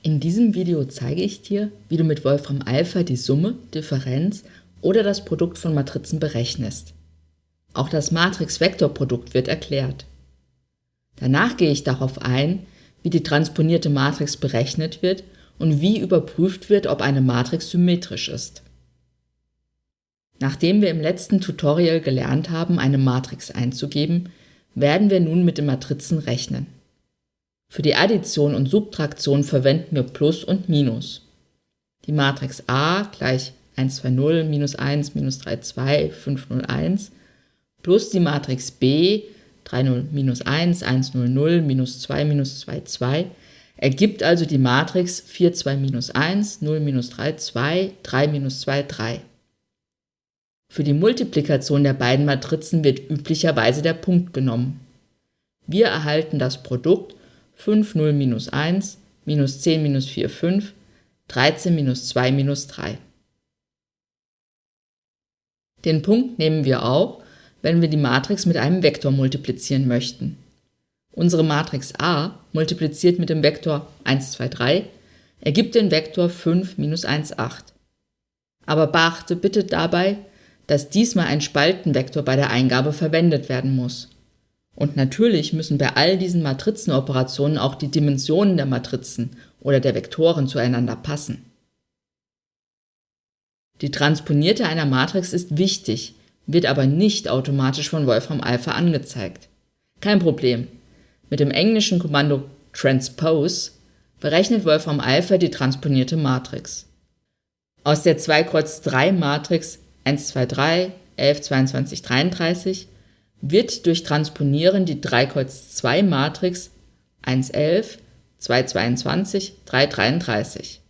In diesem Video zeige ich dir, wie du mit Wolfram Alpha die Summe, Differenz oder das Produkt von Matrizen berechnest. Auch das Matrix-Vektor-Produkt wird erklärt. Danach gehe ich darauf ein, wie die transponierte Matrix berechnet wird und wie überprüft wird, ob eine Matrix symmetrisch ist. Nachdem wir im letzten Tutorial gelernt haben, eine Matrix einzugeben, werden wir nun mit den Matrizen rechnen. Für die Addition und Subtraktion verwenden wir Plus und Minus. Die Matrix A gleich 1, 2, 0, minus 1, minus 3, 2, 5, 0, 1 plus die Matrix B 3, 0, minus 1, 1, 0, 0, minus 2, 2 ergibt also die Matrix 4, 2, minus 1, 0, minus 3, 2, 3, minus 2, 3. Für die Multiplikation der beiden Matrizen wird üblicherweise der Punkt genommen. Wir erhalten das Produkt 5, 0, minus 1, minus 10, minus 4, 5, 13, minus 2, minus 3. Den Punkt nehmen wir auch, wenn wir die Matrix mit einem Vektor multiplizieren möchten. Unsere Matrix A multipliziert mit dem Vektor 1, 2, 3 ergibt den Vektor 5, minus 1, 8. Aber beachte bitte dabei, dass diesmal ein Spaltenvektor bei der Eingabe verwendet werden muss. Und natürlich müssen bei all diesen Matrizenoperationen auch die Dimensionen der Matrizen oder der Vektoren zueinander passen. Die Transponierte einer Matrix ist wichtig, wird aber nicht automatisch von Wolfram Alpha angezeigt. Kein Problem. Mit dem englischen Kommando Transpose berechnet Wolfram Alpha die transponierte Matrix. Aus der 2x3 Matrix 1, 2, 3, 11, 22, 33 wird durch Transponieren die 3x2 Matrix 1, 11, 2, 22, 3, 33.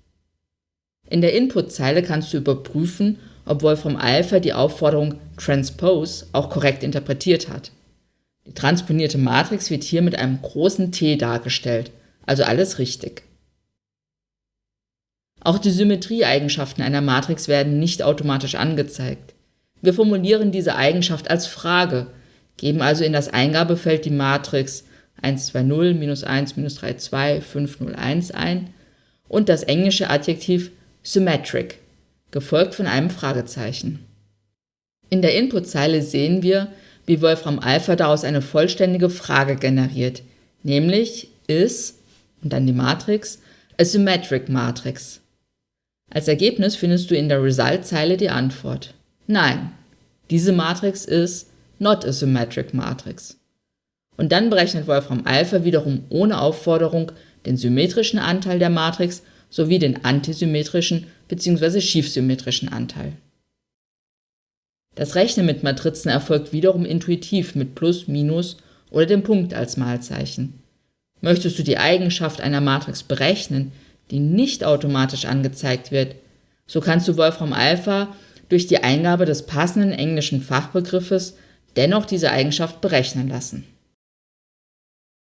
In der Inputzeile kannst du überprüfen, ob Wolfram Alpha die Aufforderung Transpose auch korrekt interpretiert hat. Die transponierte Matrix wird hier mit einem großen T dargestellt, also alles richtig. Auch die Symmetrieeigenschaften einer Matrix werden nicht automatisch angezeigt. Wir formulieren diese Eigenschaft als Frage, geben also in das Eingabefeld die Matrix 1, 2, 0, minus 1, minus 3, 2, 5, 0, 1 ein und das englische Adjektiv symmetric, gefolgt von einem Fragezeichen. In der Inputzeile sehen wir, wie Wolfram Alpha daraus eine vollständige Frage generiert, nämlich is und dann die Matrix a symmetric matrix. Als Ergebnis findest du in der Result-Zeile die Antwort. Nein, diese Matrix ist not a symmetric matrix. Und dann berechnet Wolfram Alpha wiederum ohne Aufforderung den symmetrischen Anteil der Matrix sowie den antisymmetrischen bzw. schiefsymmetrischen Anteil. Das Rechnen mit Matrizen erfolgt wiederum intuitiv mit Plus, Minus oder dem Punkt als Malzeichen. Möchtest du die Eigenschaft einer Matrix berechnen, die nicht automatisch angezeigt wird, so kannst du Wolfram Alpha durch die Eingabe des passenden englischen Fachbegriffes dennoch diese Eigenschaft berechnen lassen.